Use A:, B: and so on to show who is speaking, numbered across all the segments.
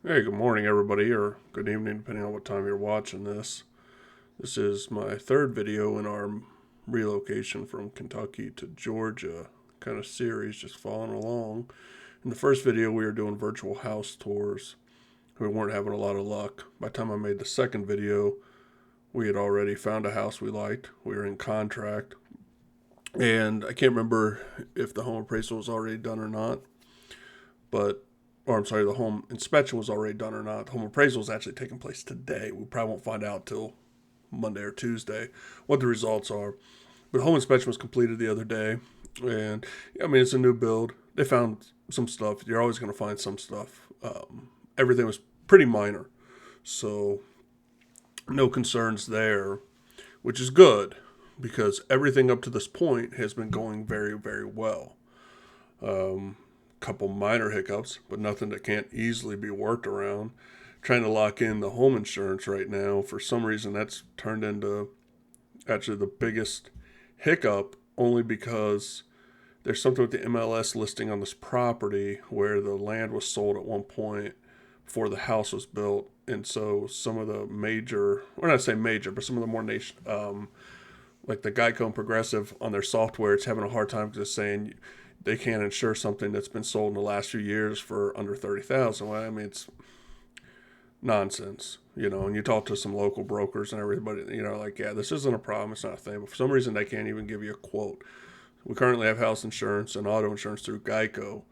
A: Hey, good morning, everybody, or good evening, depending on what time you're watching this. This is my third video in our relocation from Kentucky to Georgia kind of series, just following along. In the first video, we were doing virtual house tours. We weren't having a lot of luck. By the time I made the second video, we had already found a house we liked. We were in contract. And I can't remember if the home appraisal was already done or not, but or I'm sorry, the home inspection was already done or not. The home appraisal is actually taking place today. We probably won't find out till Monday or Tuesday what the results are. But the home inspection was completed the other day, and I mean it's a new build. They found some stuff. You're always going to find some stuff. Everything was pretty minor, so no concerns there, which is good because everything up to this point has been going very, very well. Couple minor hiccups, but nothing that can't easily be worked around. Trying to lock in the home insurance right now. For some reason, that's turned into actually the biggest hiccup, only because there's something with the MLS listing on this property where the land was sold at one point before the house was built. And so some of the major, or not say major, but some of the more like the Geico and Progressive on their software, it's having a hard time just saying they can't insure something that's been sold in the last few years for under 30,000. Well, I mean, it's nonsense, And you talk to some local brokers and everybody, like, yeah, this isn't a problem. It's not a thing. But for some reason, they can't even give you a quote. We currently have house insurance and auto insurance through Geico.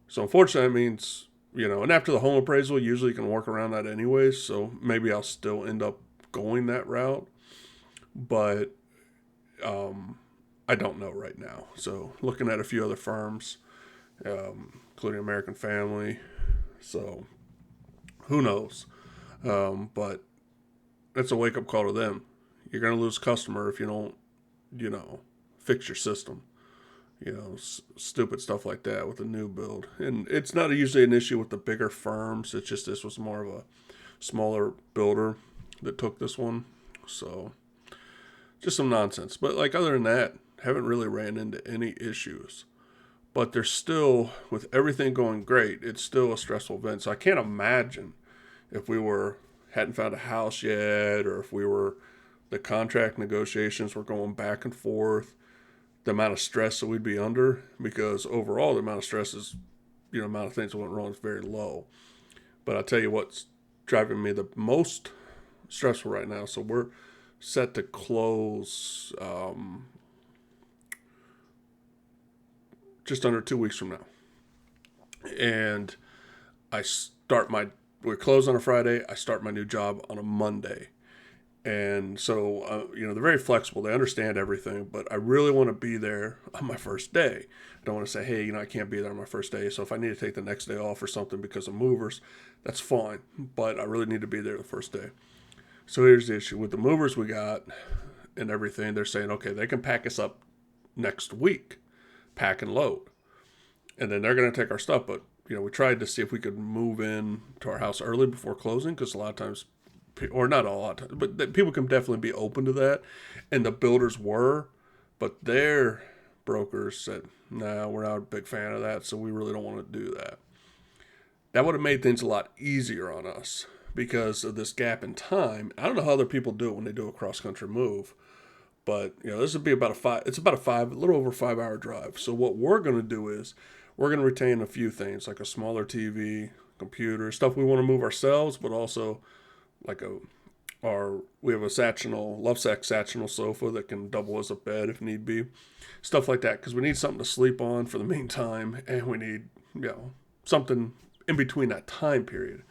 A: So unfortunately, that means, and after the home appraisal, usually you can work around that anyways. So maybe I'll still end up going that route. But I don't know right now. So looking at a few other firms, including American Family. So who knows? But that's a wake up call to them. You're going to lose customer if you don't, fix your system. Stupid stuff like that with a new build. And it's not usually an issue with the bigger firms. It's just this was more of a smaller builder that took this one. So just some nonsense. But like other than that, haven't really ran into any issues. But there's still, with everything going great, it's still a stressful event. So I can't imagine if we hadn't found a house yet, or if the contract negotiations were going back and forth, the amount of stress that we'd be under, because overall the amount of stress is, the amount of things that went wrong is very low. But I'll tell you what's driving me the most stressful right now. So we're set to close just under 2 weeks from now. And we close on a Friday. I start my new job on a Monday. And so, they're very flexible. They understand everything, but I really want to be there on my first day. I don't want to say, hey, I can't be there on my first day. So if I need to take the next day off or something because of movers, that's fine. But I really need to be there the first day. So here's the issue with the movers we got and everything. They're saying, okay, they can pack us up next week, pack and load. And then they're going to take our stuff. But, we tried to see if we could move in to our house early before closing, because a lot of times, or not a lot of times, but people can definitely be open to that. And the builders were, but their brokers said, nah, we're not a big fan of that, so we really don't want to do that. That would have made things a lot easier on us because of this gap in time. I don't know how other people do it when they do a cross country move, but this would be about a little over 5 hour drive. So what we're going to do is we're going to retain a few things like a smaller TV, computer, stuff we want to move ourselves, but also like we have a Lovesac Sactional sofa that can double as a bed if need be, stuff like that, because we need something to sleep on for the meantime, and we need something in between that time period.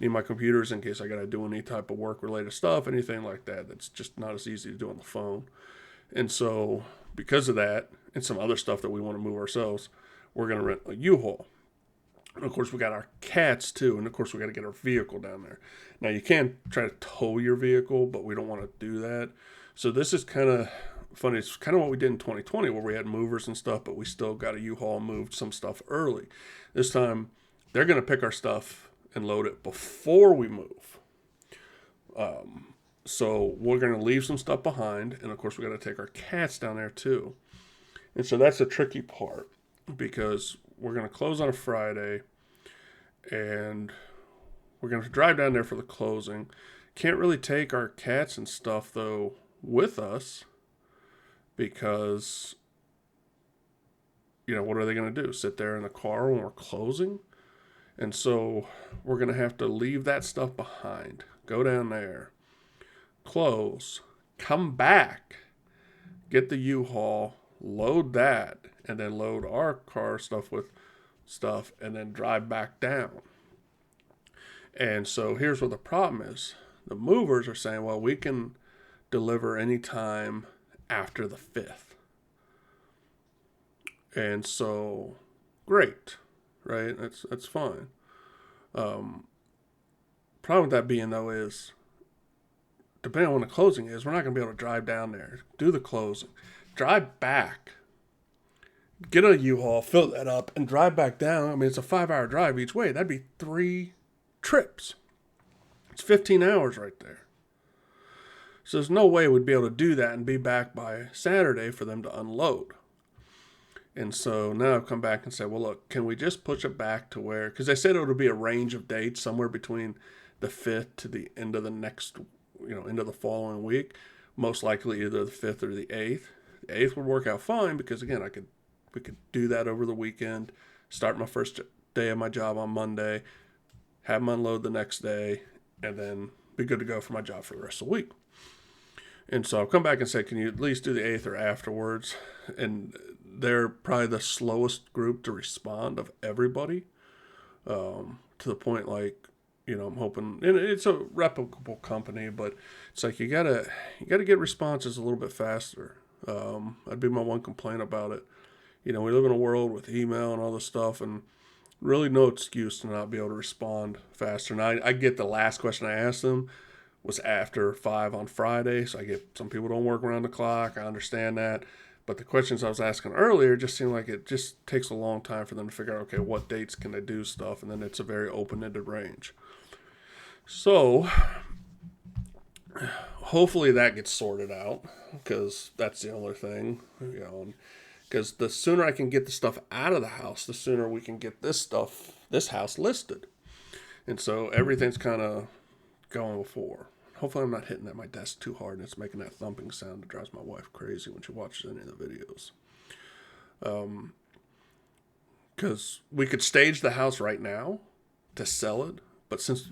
A: Need my computers in case I got to do any type of work related stuff, anything like that. That's just not as easy to do on the phone. And so because of that and some other stuff that we want to move ourselves, we're going to rent a U-Haul. And of course, we got our cats too. And of course, we got to get our vehicle down there. Now, you can try to tow your vehicle, but we don't want to do that. So this is kind of funny. It's kind of what we did in 2020 where we had movers and stuff, but we still got a U-Haul and moved some stuff early. This time, they're going to pick our stuff and load it before we move. So we're going to leave some stuff behind. And of course, we got to take our cats down there too. And so that's the tricky part because we're going to close on a Friday, and we're going to drive down there for the closing. Can't really take our cats and stuff, though, with us because, what are they going to do? Sit there in the car when we're closing? And so we're going to have to leave that stuff behind. Go down there, close, come back, get the U-Haul, load that, and then load our car stuff with stuff, and then drive back down. And so here's what the problem is. The movers are saying, well, we can deliver anytime after the 5th. And so, great, right? That's fine. Problem with that being, though, is depending on when the closing is, we're not going to be able to drive down there, do the closing, drive back, get a U-Haul, fill that up, and drive back down. I mean, it's a 5-hour drive each way. That'd be 3 trips. It's 15 hours right there. So there's no way we'd be able to do that and be back by Saturday for them to unload. And so now I've come back and said, well, look, can we just push it back to where, because they said it would be a range of dates somewhere between the 5th to the end of the next, end of the following week. Most likely either the 5th or the 8th. The 8th would work out fine because, again, we could do that over the weekend, start my first day of my job on Monday, have them unload the next day, and then be good to go for my job for the rest of the week. And so I'll come back and say, can you at least do the 8th or afterwards? And they're probably the slowest group to respond of everybody, to the point I'm hoping, and it's a reputable company, but it's like you gotta get responses a little bit faster. That'd be my one complaint about it. We live in a world with email and all this stuff, and really no excuse to not be able to respond faster. And I get the last question I asked them was after 5 on Friday, so I get some people don't work around the clock. I understand that. But the questions I was asking earlier just seemed like it just takes a long time for them to figure out, okay, what dates can they do stuff, and then it's a very open-ended range. So hopefully that gets sorted out, because that's the only thing, because the sooner I can get the stuff out of the house, the sooner we can get this house listed. And so everything's kind of going before. Hopefully I'm not hitting at my desk too hard and it's making that thumping sound that drives my wife crazy when she watches any of the videos. Because we could stage the house right now to sell it, but since,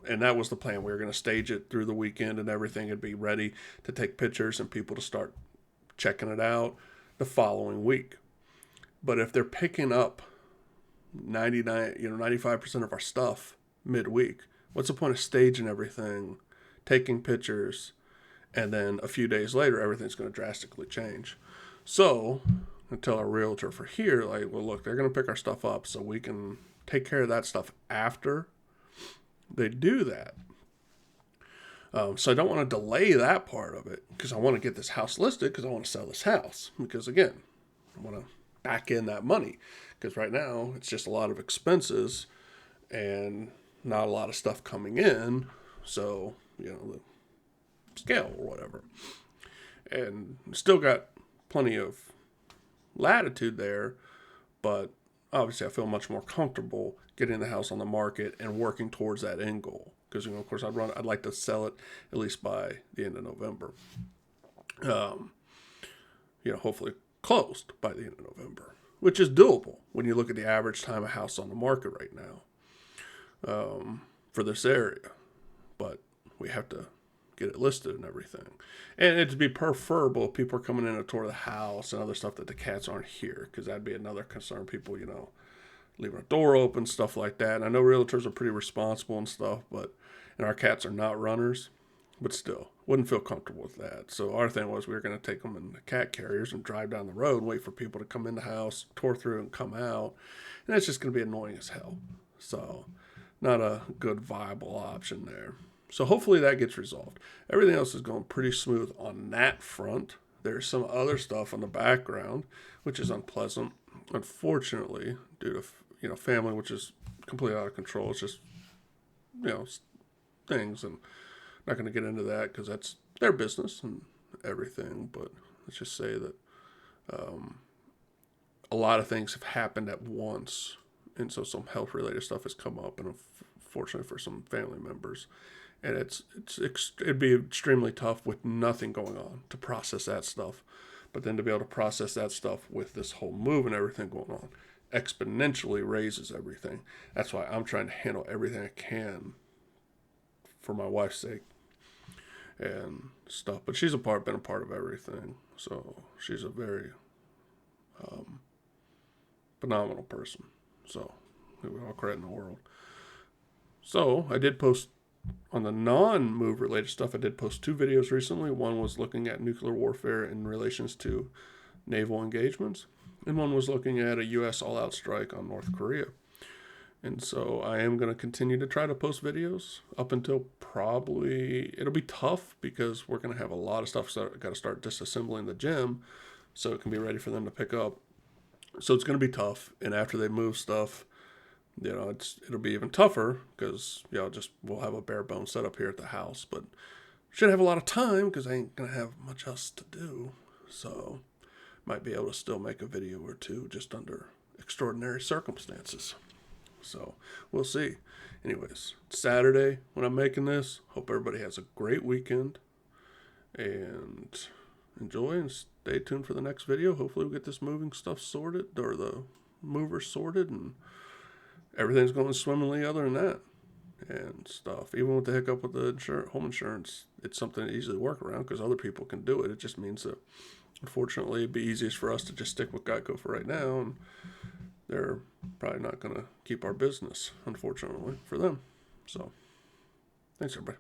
A: and that was the plan. We were going to stage it through the weekend and everything would be ready to take pictures and people to start checking it out the following week. But if they're picking up 95% of our stuff midweek, what's the point of staging everything, taking pictures, and then a few days later, everything's going to drastically change? So I tell our realtor for here, well, look, they're going to pick our stuff up so we can take care of that stuff after they do that. So I don't want to delay that part of it because I want to get this house listed because I want to sell this house. Because, again, I want to back in that money because right now it's just a lot of expenses and not a lot of stuff coming in. So, the scale or whatever. And still got plenty of latitude there, but obviously I feel much more comfortable getting the house on the market and working towards that end goal. Because, of course, I'd like to sell it at least by the end of November. Hopefully closed by the end of November, which is doable when you look at the average time a house on the market right now for this area. But we have to get it listed and everything. And it'd be preferable if people are coming in to tour the house and other stuff that the cats aren't here, because that'd be another concern. People, leaving a door open, stuff like that. And I know realtors are pretty responsible and stuff, and our cats are not runners, but still, wouldn't feel comfortable with that. So our thing was we were going to take them in the cat carriers and drive down the road and wait for people to come in the house, tour through and come out. And that's just going to be annoying as hell. So not a good viable option there. So hopefully that gets resolved. Everything else is going pretty smooth on that front. There's some other stuff in the background, which is unpleasant, unfortunately, due to family, which is completely out of control. It's just things, and I'm not going to get into that because that's their business and everything. But let's just say that a lot of things have happened at once and so some health related stuff has come up, and unfortunately for some family members, and it'd be extremely tough with nothing going on to process that stuff, but then to be able to process that stuff with this whole move and everything going on exponentially raises everything. That's why I'm trying to handle everything I can for my wife's sake and stuff. But she's been a part of everything, so she's a very phenomenal person. So we have all credit in the world. So I did post on the non-move related stuff. I did post 2 videos recently. One was looking at nuclear warfare in relations to naval engagements, and one was looking at a U.S. all-out strike on North Korea. And so I am going to continue to try to post videos up until probably, it'll be tough because we're going to have a lot of stuff got to start disassembling the gym so it can be ready for them to pick up. So it's going to be tough. And after they move stuff, it'll be even tougher because, we'll have a bare bones setup here at the house, but should have a lot of time because I ain't going to have much else to do. So might be able to still make a video or 2 just under extraordinary circumstances. So we'll see. Anyways, Saturday when I'm making this, hope everybody has a great weekend and enjoy and stay tuned for the next video. Hopefully we get this moving stuff sorted, or the movers sorted, and everything's going swimmingly other than that and stuff. Even with the hiccup with the home insurance, it's something to easily work around because other people can do it. It just means that, unfortunately, it'd be easiest for us to just stick with Geico for right now, and they're probably not going to keep our business, unfortunately, for them. So, thanks, everybody.